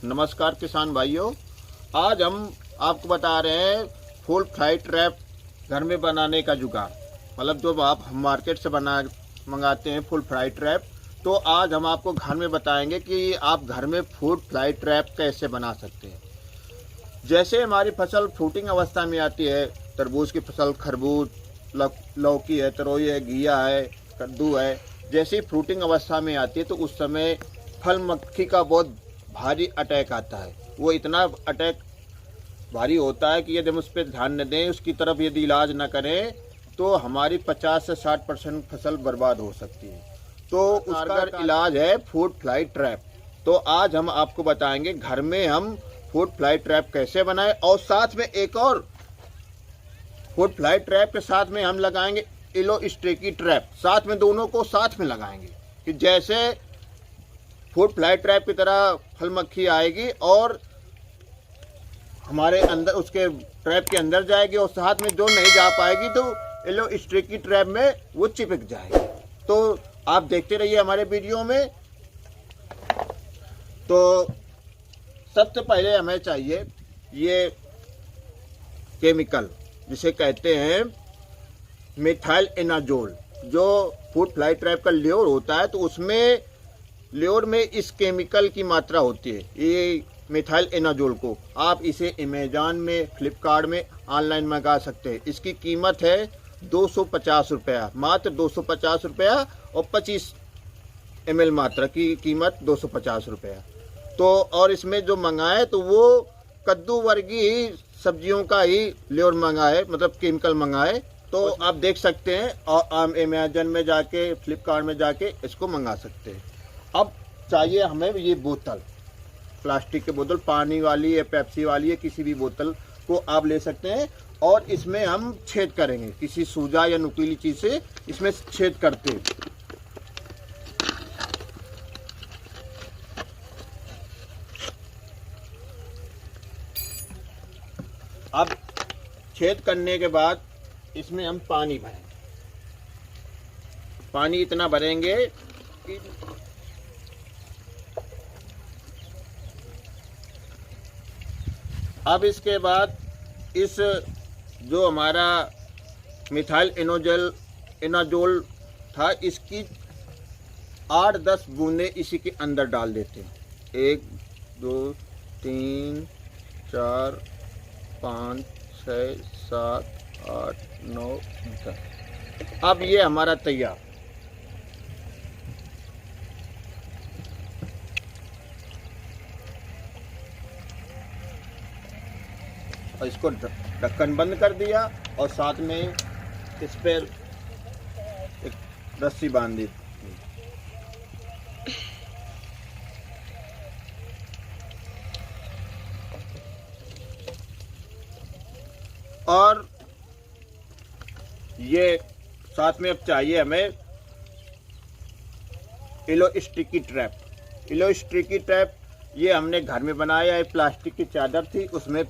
नमस्कार किसान भाइयों। आज हम आपको बता रहे हैं फुल फ्लाई ट्रैप घर में बनाने का जुगाड़। मतलब जो आप हम मार्केट से मंगाते हैं फुल फ्लाई ट्रैप, तो आज हम आपको घर में बताएंगे कि आप घर में फुल फ्लाई ट्रैप कैसे बना सकते हैं। जैसे हमारी फसल फ्रूटिंग अवस्था में आती है, तरबूज की फसल, खरबूज, लौकी है, तरोई है, घिया है, कद्दू है, जैसी फ्रूटिंग अवस्था में आती है तो उस समय फल मक्खी का बहुत भारी अटैक आता है। वो इतना अटैक भारी होता है कि यदि हम उस पर ध्यान न दें, उसकी तरफ यदि इलाज न करें, तो हमारी 50 से 60% फसल बर्बाद हो सकती है। तो उसका इलाज है फूड फ्लाई ट्रैप। तो आज हम आपको बताएंगे घर में हम फूड फ्लाई ट्रैप कैसे बनाएं, और साथ में एक और फूड फ्लाई ट्रैप के साथ में हम लगाएंगे येलो स्टिकी ट्रैप। साथ में दोनों को साथ में लगाएंगे कि जैसे फूड फ्लाई ट्रैप की तरह फल मक्खी आएगी और हमारे अंदर उसके ट्रैप के अंदर जाएगी, और साथ में जो नहीं जा पाएगी तो येलो स्टिकी ट्रैप में वो चिपक जाएगी। तो आप देखते रहिए हमारे वीडियो में। तो सबसे पहले हमें चाहिए ये केमिकल जिसे कहते हैं मिथाइल एनाजोल। जो फूड फ्लाई ट्रैप का ल्योर होता है तो उसमें ल्योर में इस केमिकल की मात्रा होती है, ये मिथाइल एनाजोल को। आप इसे अमेज़न में, फ्लिपकार्ट में ऑनलाइन मंगा सकते हैं। इसकी कीमत है 250 रुपया, मात्र 250 रुपया, और 25 ml मात्रा की कीमत 250 रुपया। तो और इसमें जो मंगाए तो वो कद्दू वर्गीय सब्जियों का ही ल्योर मंगाए, मतलब केमिकल मंगाए। तो आप देख सकते हैं, और आप अमेज़न में जाके, फ्लिपकार्ट में जाके इसको मंगा सकते हैं। अब चाहिए हमें ये बोतल, प्लास्टिक की बोतल, पानी वाली या पेप्सी वाली या किसी भी बोतल को आप ले सकते हैं, और इसमें हम छेद करेंगे किसी सूजा या नुकीली चीज से, इसमें छेद करते हैं। अब छेद करने के बाद इसमें हम पानी भरेंगे। पानी इतना भरेंगे कि अब इसके बाद इस जो हमारा मिथाइल एनाजोल था, इसकी 8-10 बूंदे इसी के अंदर डाल देते हैं। 1 2 3 4 5 6 7 8 9 10। अब ये हमारा तैयार। और इसको ढक्कन बंद कर दिया, और साथ में इस पर एक रस्सी बांध दी। और ये साथ में अब चाहिए हमें yellow sticky trap. Yellow sticky trap ये हमने घर में बनाया है। प्लास्टिक की चादर थी, उसमें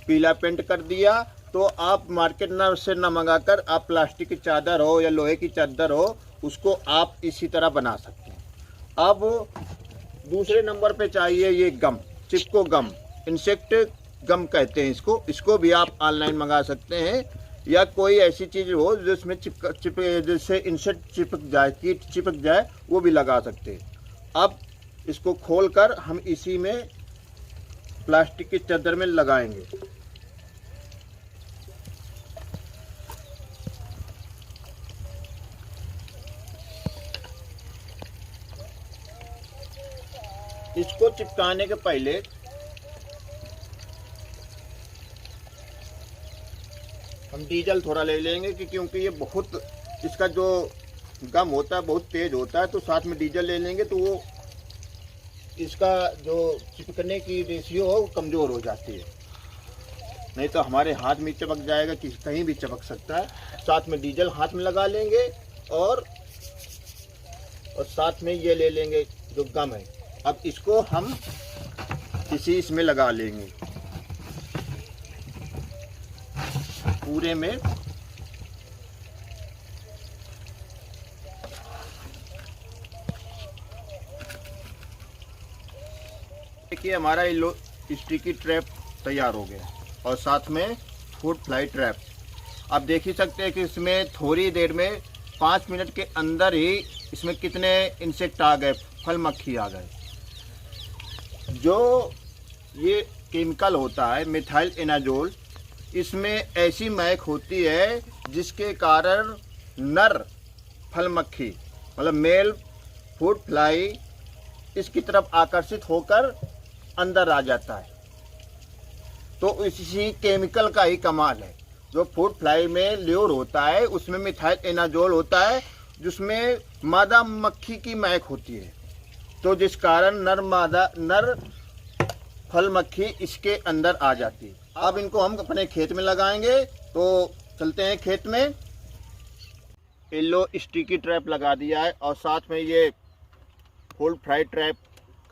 पीला पेंट कर दिया। तो आप मार्केट से न मंगाकर आप प्लास्टिक की चादर हो या लोहे की चादर हो, उसको आप इसी तरह बना सकते हैं। अब दूसरे नंबर पे चाहिए ये गम, चिपको गम, इंसेक्ट गम कहते हैं इसको। इसको भी आप ऑनलाइन मंगा सकते हैं, या कोई ऐसी चीज़ हो जिसमें जिससे इंसेक्ट चिपक जाए, कीट चिपक जाए, वो भी लगा सकते हैं। अब इसको खोलकर हम इसी में प्लास्टिक की चादर में लगाएंगे। इसको चिपकाने के पहले हम डीजल थोड़ा ले लेंगे, क्योंकि ये बहुत, इसका जो गम होता है बहुत तेज होता है। तो साथ में डीजल ले लेंगे तो वो इसका जो चिपकने की रेशियो हो कमज़ोर हो जाती है, नहीं तो हमारे हाथ में चिपक जाएगा, कहीं भी चिपक सकता है। साथ में डीजल हाथ में लगा लेंगे, और साथ में ये ले लेंगे जो गम है। अब इसको हम किसी इसमें लगा लेंगे पूरे में। देखिए हमारा ये स्टिकी ट्रैप तैयार हो गया और साथ में फूड फ्लाई ट्रैप। आप देख ही सकते हैं कि इसमें थोड़ी देर में 5 मिनट के अंदर ही इसमें कितने इंसेक्ट आ गए, फल मक्खी आ गए। जो ये केमिकल होता है मिथाइल एनाजोल, इसमें ऐसी महक होती है जिसके कारण नर फल मक्खी मतलब मेल फूड फ्लाई इसकी तरफ आकर्षित होकर अंदर आ जाता है। तो इसी केमिकल का ही कमाल है। जो फूड फ्लाई में ल्योर होता है उसमें मिथाइल एनाजोल होता है जिसमें मादा मक्खी की महक होती है, तो जिस कारण नर फल मक्खी इसके अंदर आ जाती है। अब इनको हम अपने खेत में लगाएंगे, तो चलते हैं खेत में। येलो स्टिकी ट्रैप लगा दिया है और साथ में ये फूड फ्राई ट्रैप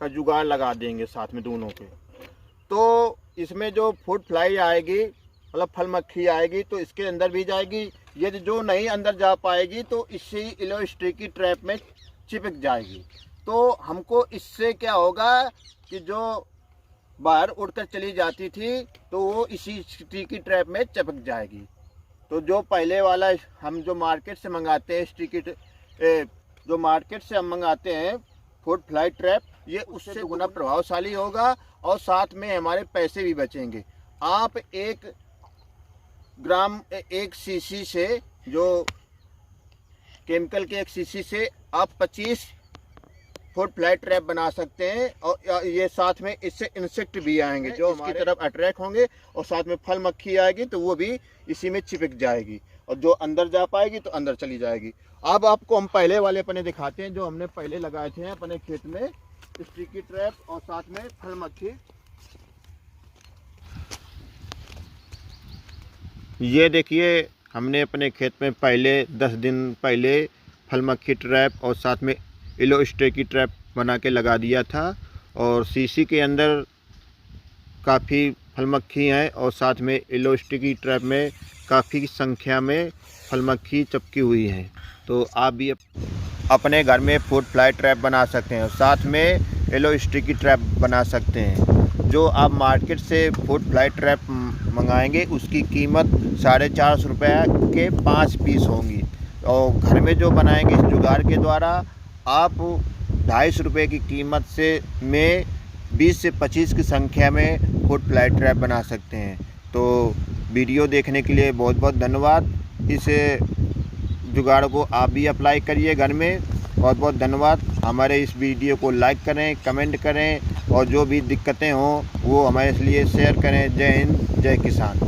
का जुगाड़ लगा देंगे साथ में दोनों के। तो इसमें जो फूड फ्लाई आएगी मतलब फल मक्खी आएगी तो इसके अंदर भी जाएगी। यदि जो नहीं अंदर जा पाएगी तो इसी येलो स्टिकी ट्रैप में चिपक जाएगी। तो हमको इससे क्या होगा कि जो बाहर उड़कर चली जाती थी तो वो इसी स्टिकी ट्रैप में चिपक जाएगी। तो जो पहले वाला हम जो मार्केट से मंगाते हैं जो मार्केट से हम मंगाते हैं फूड फ्लाई ट्रैप, ये उससे गुना प्रभावशाली होगा और साथ में हमारे पैसे भी बचेंगे। आप 1 ग्राम 1 सीसी से जो केमिकल के 1 सीसी से आप 25 फूड फ्लाई ट्रैप बना सकते हैं और ये साथ में इससे इंसेक्ट भी आएंगे जो हमारी तरफ अट्रैक्ट होंगे और साथ में फल मक्खी आएगी तो वो भी इसी में चिपक जाएगी और जो अंदर जा पाएगी तो अंदर चली जाएगी। अब आपको हम पहले वाले अपने दिखाते हैं जो हमने पहले लगाए थे अपने खेत में स्टिकी ट्रैप और साथ में फल मक्खी। ये देखिए हमने अपने खेत में पहले 10 दिन पहले फल मक्खी ट्रैप और साथ में येलो स्टिकी ट्रैप बना के लगा दिया था और सीसी के अंदर काफ़ी फल मक्खी हैं और साथ में येलो स्टिकी ट्रैप में काफ़ी संख्या में फल मक्खी चिपकी हुई हैं। तो आप भी अपने घर में फूड फ्लाई ट्रैप बना सकते हैं और साथ में येलो स्टिकी ट्रैप बना सकते हैं। जो आप मार्केट से फूड फ्लाई ट्रैप मंगाएंगे उसकी कीमत 450 रुपये के 5 पीस होंगी और घर में जो बनाएंगे इस जुगाड़ के द्वारा आप 250 रुपये की कीमत से में 20 से 25 की संख्या में फूड फ्लाई ट्रैप बना सकते हैं। तो वीडियो देखने के लिए बहुत बहुत धन्यवाद। इस जुगाड़ को आप भी अप्लाई करिए घर में। बहुत बहुत धन्यवाद। हमारे इस वीडियो को लाइक करें, कमेंट करें और जो भी दिक्कतें हों वो हमारे लिए शेयर करें। जय हिंद, जय किसान।